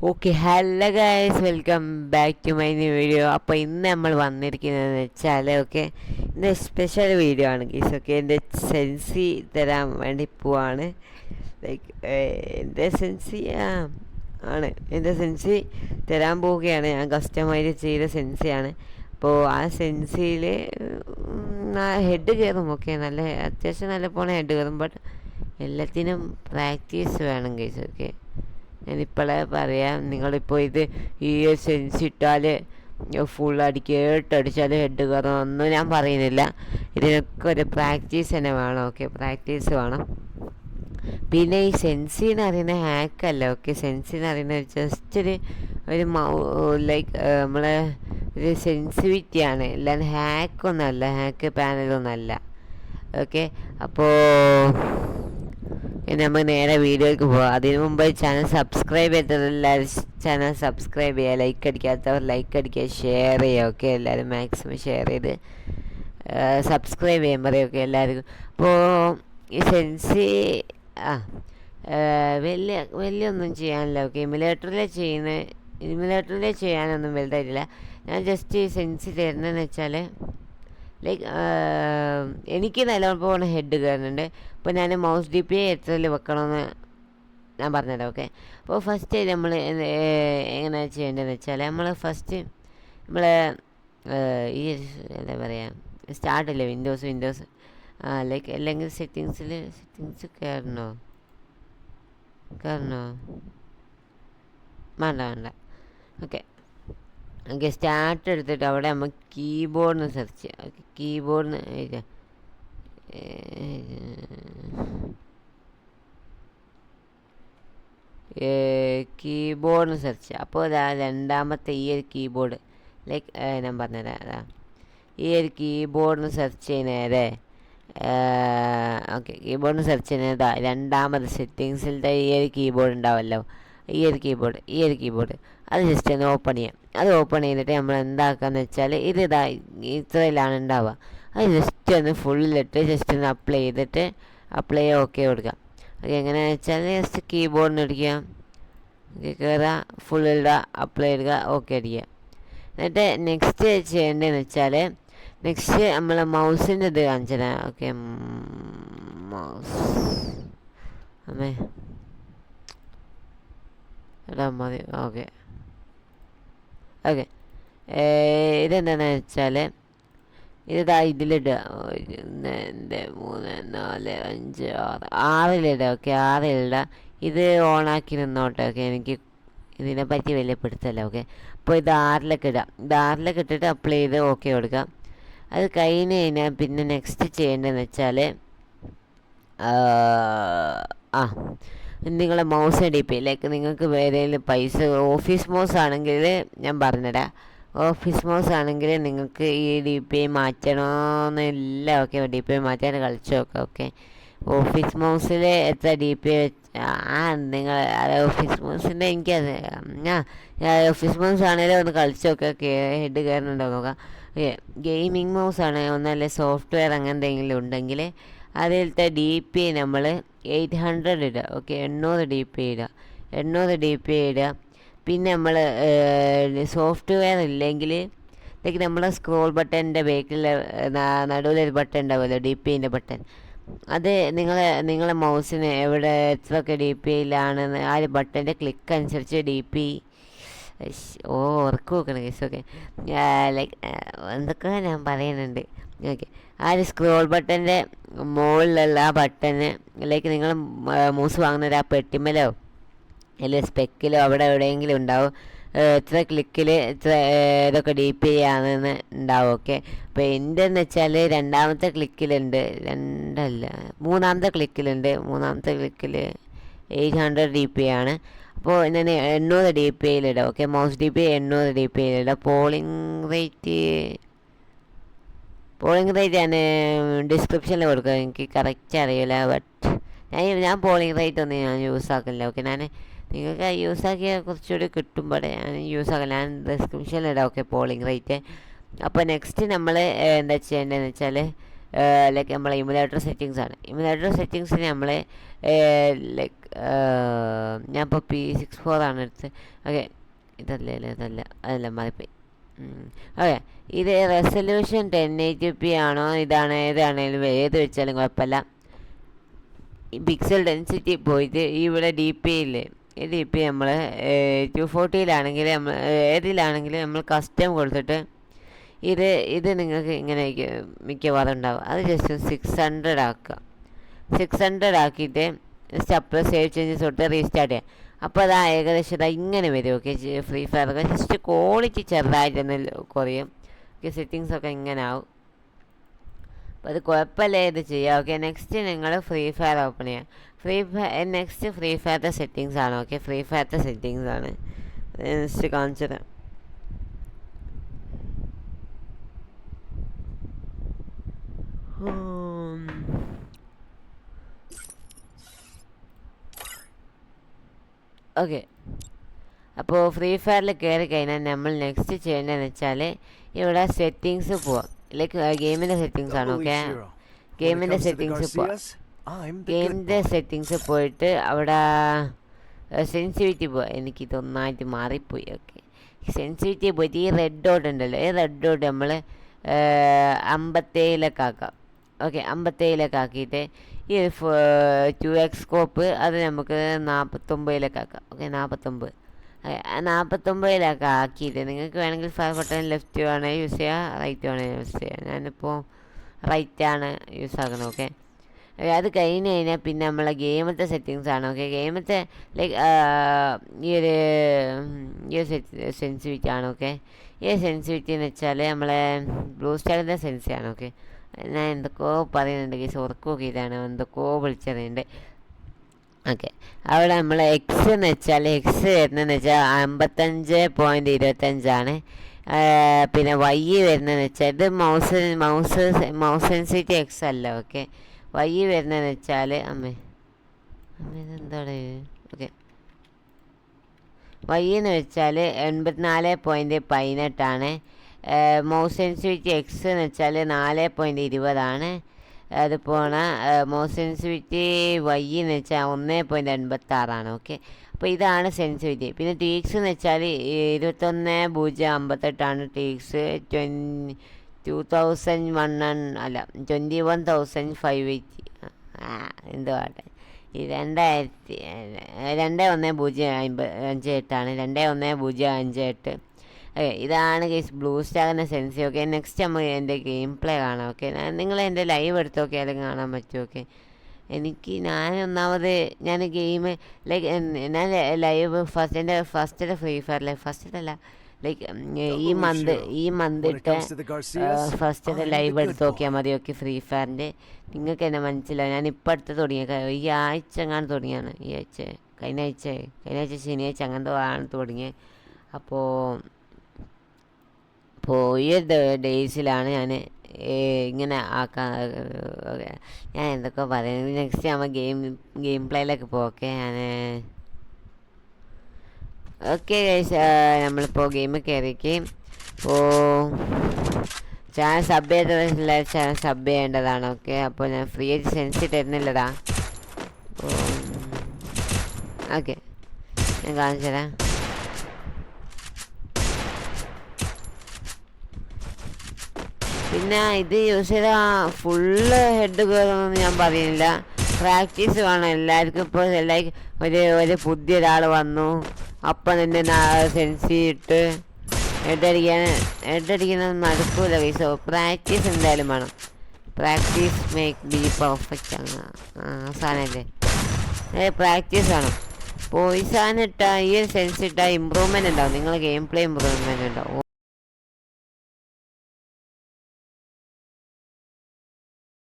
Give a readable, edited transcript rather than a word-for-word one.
Okay, hello guys, welcome back to my new video. അപ്പോൾ ഇന്ന് നമ്മൾ വന്നിരിക്കുന്നതെന്ന് വെച്ചാൽ ഇന്ന് സ്പെഷ്യൽ വീഡിയോ ആണ് ഗൈസ്. എൻ്റെ സെൻസി തരാൻ വേണ്ടി പോവാണ്. ലൈക്ക് എൻ്റെ സെൻസി എൻ്റെ സെൻസി തരാൻ പോവുകയാണ്. ഞാൻ കസ്റ്റമൈസ് ചെയ്ത സെൻസിയാണ്. അപ്പോൾ ആ സെൻസിയിൽ ഹെഡ് കയറും. നല്ല അത്യാവശ്യം നല്ല പോണ ഹെഡ് കയറും. ബട്ട് എല്ലാത്തിനും പ്രാക്ടീസ് വേണം ഗൈസ്. ഞാനിപ്പോഴേ പറയാം, നിങ്ങളിപ്പോൾ ഈ സെൻസ് ഇട്ടാൽ ഫുൾ കേട്ടടിച്ചാൽ ഹെഡ് കയറും ഒന്നും ഞാൻ പറയുന്നില്ല. ഇതിനൊക്കെ ഒരു പ്രാക്ടീസ് തന്നെ വേണം. പ്രാക്ടീസ് വേണം. പിന്നെ ഈ സെൻസി എന്ന് പറയുന്നത് ഹാക്കല്ല. സെൻസി എന്ന് പറയുന്നത് ജസ്റ്റ് ഒരു ലൈക്ക് നമ്മളെ ഒരു സെൻസിറ്റിവിറ്റിയാണ്. അല്ലാതെ ഹാക്കൊന്നുമല്ല, ഹാക്ക് പാനലൊന്നുമല്ല. അപ്പോൾ നമ്മൾ നേരെ വീഡിയോയ്ക്ക് പോകാം. അതിനു മുമ്പ് ചാനൽ സബ്സ്ക്രൈബ് ചെയ്തതെല്ലാവരും ചാനൽ സബ്സ്ക്രൈബ് ചെയ്യുക. ലൈക്ക് അടിക്കാത്തവർ ലൈക്ക് അടിക്കുക, ഷെയർ ചെയ്യുക. എല്ലാവരും മാക്സിമം ഷെയർ ചെയ്ത് സബ്സ്ക്രൈബ് ചെയ്യാൻ പറയുക എല്ലാവർക്കും. അപ്പോൾ ഈ സെൻസി വലിയൊന്നും ചെയ്യാനില്ല. ഇമുലേറ്ററിൽ ചെയ്യാനൊന്നും വലുതായിട്ടില്ല. ഞാൻ ജസ്റ്റ് ഈ സെൻസി തരുന്നതെന്ന് വെച്ചാൽ ലൈക്ക് എനിക്ക് നല്ലോണം ഹെഡ് കയറുന്നുണ്ട്. അപ്പോൾ ഞാൻ മൗസ് ഡി പി എത്രയിൽ വെക്കണമെന്ന് ഞാൻ പറഞ്ഞുതരാം. അപ്പോൾ ഫസ്റ്റ് നമ്മൾ എങ്ങനെ ചെയ്യേണ്ടതെന്ന് വെച്ചാൽ നമ്മൾ ഈ എന്താ പറയുക, സ്റ്റാർട്ടില്ലേ വിൻഡോസ് ലൈക്ക് അല്ലെങ്കിൽ സെറ്റിങ്സ് കയറണോ വേണ്ട. സ്റ്റാർട്ട് എടുത്തിട്ട് അവിടെ നമ്മൾ കീബോർഡിന് സെർച്ച് ചെയ്യുക. കീബോർഡിന് സെർച്ച് ചെയ്യുക. അപ്പോൾ രണ്ടാമത്തെ ഈ ഒരു കീബോർഡ് ലൈക്ക് ഞാൻ പറഞ്ഞുതരാം. ഈ ഒരു കീബോർഡിന് സെർച്ച് ചെയ്യുന്നേരെ കീബോർഡിന് സെർച്ച് ചെയ്യുന്നത് രണ്ടാമത് സെറ്റിങ്സിലത്തെ ഈ ഒരു കീബോർഡ് ഉണ്ടാവുമല്ലോ. ഈ ഒരു കീബോർഡ് അത് ജസ്റ്റ് ഒന്ന് ഓപ്പൺ ചെയ്യാം. അത് ഓപ്പൺ ചെയ്തിട്ട് നമ്മൾ എന്താക്കാന്ന് വെച്ചാൽ ഇത്രയിലാണ് ഉണ്ടാവുക. അത് ജസ്റ്റ് ഒന്ന് ഫുള്ളിലിട്ട് ജസ്റ്റ് ഒന്ന് അപ്ലൈ ഓക്കെ കൊടുക്കാം. അത് എങ്ങനെയാണെന്ന് വെച്ചാൽ ജസ്റ്റ് കീബോർഡിന് അടിക്കുക, കയറുക, ഫുള്ളിടുക, അപ്ലൈ ഇടുക, ഓക്കെ അടിക്കുക. എന്നിട്ട് നെക്സ്റ്റ് ചെയ്യേണ്ടതെന്ന് വെച്ചാൽ നെക്സ്റ്റ് നമ്മൾ മൗസിൻ്റെ ഇത് കാണിച്ചു തരാം. മൗസ് ഇടാൻ മതി. ഇതെന്താണെന്ന് വെച്ചാൽ ഇതിലിടുക. 1 2 3 4 5 6 6ഇടുക. ഇത് ഓണാക്കി നിന്നോട്ടെ. എനിക്ക് ഇതിനെപ്പറ്റി വലിയ പിടുത്തല്ല. അപ്പോൾ ഇത് 6 ഇട്ടിട്ട് അപ്ലൈ ചെയ്ത് ഓക്കെ കൊടുക്കാം. അത് കഴിഞ്ഞാൽ പിന്നെ നെക്സ്റ്റ് ചെയ്യേണ്ടതെന്ന് വെച്ചാൽ നിങ്ങളെ മൗസ് ഡി പി ലൈക്ക് നിങ്ങൾക്ക് ഏതെങ്കിലും പൈസ ഓഫീസ് മൗസ് ആണെങ്കിൽ ഞാൻ പറഞ്ഞുതരാം. ഓഫീസ് മൗസ് ആണെങ്കിൽ നിങ്ങൾക്ക് ഈ ഡി പി ഐ മാറ്റണമെന്നില്ല. ഡി പി ഐ മാറ്റാൻ കളിച്ചു നോക്കാം. ഓഫീസ് മൗസിൽ എത്ര ഡി പി ഐ നിങ്ങൾ ഓഫീസ് മൗസിൻ്റെ എനിക്കത് ഓഫീസ് മൗസ് ആണെങ്കിലും ഒന്ന് കളിച്ചു നോക്കാം. ഹെഡ് കയറുന്നുണ്ടോ നോക്കാം. ഗെയിമിംഗ് മൗസ് ആണ്, ഒന്നല്ല സോഫ്റ്റ്വെയർ അങ്ങനെ എന്തെങ്കിലും ഉണ്ടെങ്കിൽ അതിലത്തെ ഡി പി ഐ നമ്മൾ 800 ഇടുക. 800 ഡി പി ഐ ഇടുക. പിന്നെ നമ്മൾ സോഫ്റ്റ്വെയർ ഇല്ലെങ്കിൽ ലൈക്ക് നമ്മളെ സ്ക്രോൾ ബട്ടൻ്റെ ബേക്കിൽ നടുവിലൊരു ബട്ടൺ ഉണ്ടാവുമല്ലോ, ഡി പി ഐൻ്റെ ബട്ടൺ. അത് നിങ്ങളെ മൗസിന് എവിടെ എത്രയൊക്കെ ഡി പി ഐയിലാണെന്ന് ആ ഒരു ബട്ടൻ്റെ ക്ലിക്ക് അനുസരിച്ച് ഡി പി ഉറക്കം വെക്കണം കേസ്. ലൈക്ക് എന്തൊക്കെ ഞാൻ പറയുന്നുണ്ട്. ആ ഒരു സ്ക്രോൾ ബട്ടൻ്റെ മുകളിലുള്ള ആ ബട്ടന് ലൈക്ക് നിങ്ങൾ മൗസ് വാങ്ങുന്നൊരു ആ പെട്ടിമലോ അല്ലെങ്കിൽ സ്പെക്കിലോ അവിടെ എവിടെയെങ്കിലും ഉണ്ടാവും. എത്ര ക്ലിക്കിൽ എത്ര ഇതൊക്കെ ഡി പി ഐ ആണെന്ന് ഉണ്ടാവും. അപ്പോൾ എൻ്റെ എന്ന് വെച്ചാൽ മൂന്നാമത്തെ ക്ലിക്കിൽ 800 ഡി പി ഐ ആണ്. അപ്പോൾ ഞാൻ 800 ഡി പി ഐയിലിടാം. Mouse D P 800 D P ഐയിലിടാം. പോളിംഗ് റേറ്റ് ഞാൻ ഡിസ്ക്രിപ്ഷനിൽ കൊടുക്കുക. എനിക്ക് കറക്റ്റ് അറിയില്ല. ബട്ട് ഞാൻ പോളിംഗ് റേറ്റ് ഒന്നും ഞാൻ യൂസ് ആക്കില്ല. നിങ്ങൾക്ക് യൂസ് ആക്കിയാൽ കുറച്ചുകൂടി കിട്ടുമ്പോൾ ഞാൻ യൂസ് ആക്കില്ല. ഞാൻ ഡിസ്ക്രിപ്ഷനിലിടാം പോളിംഗ് റേറ്റ്. അപ്പോൾ നെക്സ്റ്റ് നമ്മൾ എന്താ ചെയ്യേണ്ടതെന്ന് വെച്ചാൽ ലൈക്ക് നമ്മളെ ഇമുലേറ്റർ സെറ്റിങ്സ് ആണ്. ഇമുലേറ്റർ സെറ്റിങ്സിന് നമ്മൾ ലൈക്ക് ഞാൻ ഇപ്പോൾ P64 ആണ് എടുത്തത്. ഓക്കെ, അതല്ല മാറിപ്പോയി. ഓക്കെ, ഇത് റെസൊല്യൂഷൻ 1080p ആണോ ഏതാണേലും ഏത് വെച്ചാലും കുഴപ്പമില്ല. ഈ പിക്സൽ ഡെൻസിറ്റി പോയിട്ട് ഇവിടെ DP ഇല്ലേ, ഈ DP നമ്മൾ 240 നമ്മൾ ഏതിലാണെങ്കിലും നമ്മൾ കസ്റ്റം കൊടുത്തിട്ട് ഇത് നിങ്ങൾക്ക് ഇങ്ങനെ മിക്കവാറും ഉണ്ടാവും. അത് ജസ്റ്റ് 600 ആക്കുക. 600 ആക്കിയിട്ട് ജസ്റ്റ് അപ്പോൾ സേവ് ചേഞ്ചസ് തൊട്ട് റീസ്റ്റാർട്ട് ചെയ്യാം. അപ്പോൾ അത് ഏകദേശം ഇങ്ങനെ വരും. ഓക്കെ, ഫ്രീ ഫയറൊക്കെ ജസ്റ്റ് ക്വാളിറ്റി ചെറുതായിട്ടൊന്ന് കുറയും. ഓക്കെ, സെറ്റിങ്സൊക്കെ ഇങ്ങനെ ആവും. അപ്പോൾ അത് കുഴപ്പമില്ല, ഇത് ചെയ്യാം. ഓക്കെ, നെക്സ്റ്റ് നിങ്ങൾ ഫ്രീ ഫയർ ഓപ്പൺ ചെയ്യാം. നെക്സ്റ്റ് ഫ്രീ ഫയറിൻ്റെ സെറ്റിങ്സ് ആണ്. ഓക്കെ, ഫ്രീ ഫയറിൻ്റെ സെറ്റിങ്സ് ആണ് നെക്സ്റ്റ് കാണിച്ചത്. ഓക്കെ, അപ്പോൾ ഫ്രീ ഫയറിൽ കയറി കഴിഞ്ഞാൽ നമ്മൾ നെക്സ്റ്റ് ചെയ്യേണ്ടതെന്ന് വെച്ചാൽ ഇവിടെ സെറ്റിങ്സ് പോവാം. ലൈക്ക് ഗെയിമിൻ്റെ സെറ്റിങ്സ് ആണ്. ഓക്കെ, ഗെയിമിൻ്റെ സെറ്റിങ്സ് പോയിട്ട് അവിടെ സെൻസിറ്റിവിറ്റി പോവാം. എനിക്കിതൊന്നായിട്ട് മാറിപ്പോയി. ഓക്കെ, സെൻസിറ്റിവിറ്റി പോയിട്ട് ഈ റെഡ് ഡോട്ട് ഉണ്ടല്ലോ, ഈ റെഡ് ഡോട്ട് നമ്മൾ 57 ആക്കാം. ഓക്കെ, 57 ആക്കിയിട്ട് ഈ 2x സ്കോപ്പ് അത് നമുക്ക് 49 ആക്കാം. ഓക്കെ, 49 ആക്കിയിട്ട് നിങ്ങൾക്ക് വേണമെങ്കിൽ ഫയർ ബട്ടൺ ലെഫ്റ്റ് വേണമെങ്കിൽ യൂസ് ചെയ്യുക, റൈറ്റ് വേണമെങ്കിൽ യൂസ് ചെയ്യുക. ഞാനിപ്പോൾ റൈറ്റാണ് യൂസ് ആക്കുന്നത്. ഓക്കെ, അത് കഴിഞ്ഞ് കഴിഞ്ഞാൽ പിന്നെ നമ്മളെ ഗെയിമത്തെ സെറ്റിങ്സ് ആണ്. ഓക്കെ, ഗെയിമത്തെ ലൈക്ക് ഈ ഒരു സെൻസിറ്റിവിറ്റി ആണ്. ഓക്കെ, ഈ സെൻസിറ്റിവിറ്റി എന്ന് വെച്ചാൽ നമ്മളെ ബ്ലൂ സ്റ്റാറിൻ്റെ സെൻസി ആണ്. ഓക്കെ, ഞാൻ എന്തൊക്കെയോ പറയുന്നുണ്ട്, കേസ് ഉറക്കം നോക്കിയിട്ടാണ് എന്തൊക്കെയോ വിളിച്ചറിയുന്നുണ്ട്. ഓക്കെ, അവിടെ നമ്മൾ എക്സ് എന്ന് വെച്ചാൽ വരുന്നതെന്ന് വെച്ചാൽ 55.25 പിന്നെ വൈ വരുന്നതെന്ന് വെച്ചാൽ ഇത് മൗസ് സെൻസിറ്റി എക്സ് അല്ല. ഓക്കെ, വൈ വരുന്നതെന്ന് വെച്ചാൽ ഇതെന്താണ്? ഓക്കെ, വൈ എന്ന് വെച്ചാൽ 84.18 മൗസ് സെൻസിറ്റിവിറ്റി എക്സ് എന്ന് വെച്ചാൽ 4.20 അതുപോലെ മൗസ് സെൻസിറ്റിവിറ്റി വൈ എന്ന് വെച്ചാൽ 1.86. ഓക്കെ, അപ്പോൾ ഇതാണ് സെൻസിറ്റിവിറ്റി. പിന്നെ ടീക്സ് എന്ന് വെച്ചാൽ 21,058 ടീക്സ്. 21,580 എന്തോ ആട്ടെ. ഈ 2,1,058 2,1,058. ഓക്കെ, ഇതാണ് കേസ് ബ്ലൂ സ്റ്റാറിൻ്റെ സെൻസി. ഓക്കെ, നെക്സ്റ്റ് നമ്മൾ എൻ്റെ ഗെയിം പ്ലേ കാണാം. ഓക്കെ, നിങ്ങൾ എൻ്റെ ലൈവ് എടുത്ത് നോക്കിയാലും കാണാൻ പറ്റും. ഓക്കെ, ഞാൻ ഗെയിം ലൈക്ക് ഞാൻ ലൈവ് ഫസ്റ്റത്തെ ഫ്രീ ഫയറിലെ ഫസ്റ്റല്ല ലൈക്ക് ഈ മന്ത് ഇട്ട് ഫസ്റ്റത്തെ ലൈവ് എടുത്ത് നോക്കിയാൽ മതി. ഓക്കെ, ഫ്രീ ഫയറിൻ്റെ നിങ്ങൾക്ക് എന്നെ മനസ്സിലാവും. ഞാൻ ഇപ്പം അടുത്ത് തുടങ്ങിയ ഈ ആഴ്ച എങ്ങാണ്ട് തുടങ്ങിയാണ്. കഴിഞ്ഞ ആഴ്ച ശനിയാഴ്ച അങ്ങനത്തെ ആണ് തുടങ്ങിയത്. അപ്പോൾ ഈ ഡേയ്സിലാണ് ഞാൻ ഇങ്ങനെ ആക്കാൻ. ഞാൻ എന്തൊക്കെ പറയുന്നത്. നെക്സ്റ്റ് നമ്മൾ ഗെയിം പ്ലേയിലേക്ക് പോക്കെ. ഓക്കെ ഗൈസ്, നമ്മളിപ്പോൾ ഗെയിം കയറിക്ക്. അപ്പോൾ ചാനൽ സബ് ചെയ്തില്ല, ചാനൽ സബ് ചെയ്യേണ്ടതാണ്. ഓക്കെ, അപ്പോൾ ഞാൻ ഫ്രീ ആയിട്ട് സെൻസ് തരുന്നില്ലടാ. ഓക്കെ, ഞാൻ കാണിച്ചു തരാം. പിന്നെ ഇത് യൂസ് ചെയ്താൽ ഫുള്ള് ഹെഡ് കയറുമെന്ന് ഞാൻ പറയുന്നില്ല. പ്രാക്ടീസ് വേണം എല്ലാവർക്കും. ഇപ്പോൾ ഒരു പുതിയൊരാൾ വന്നു, അപ്പം തന്നെ സെൻസി ഇട്ട് ഹെഡടിക്കുന്നത് നടക്കൂല. സോ പ്രാക്ടീസ് എന്തായാലും വേണം. Practice make be perfect. സാധനമല്ലേ, പ്രാക്ടീസ് വേണം. അപ്പോൾ ഈ സാധനം ഇട്ടാൽ ഈ ഒരു സെൻസ് ഇട്ടാൽ ഇമ്പ്രൂവ്മെൻറ്റ് ഉണ്ടാവും. നിങ്ങൾ ഗെയിം പ്ലേ ഇമ്പ്രൂവ്മെൻറ്റ് ഉണ്ടാവും.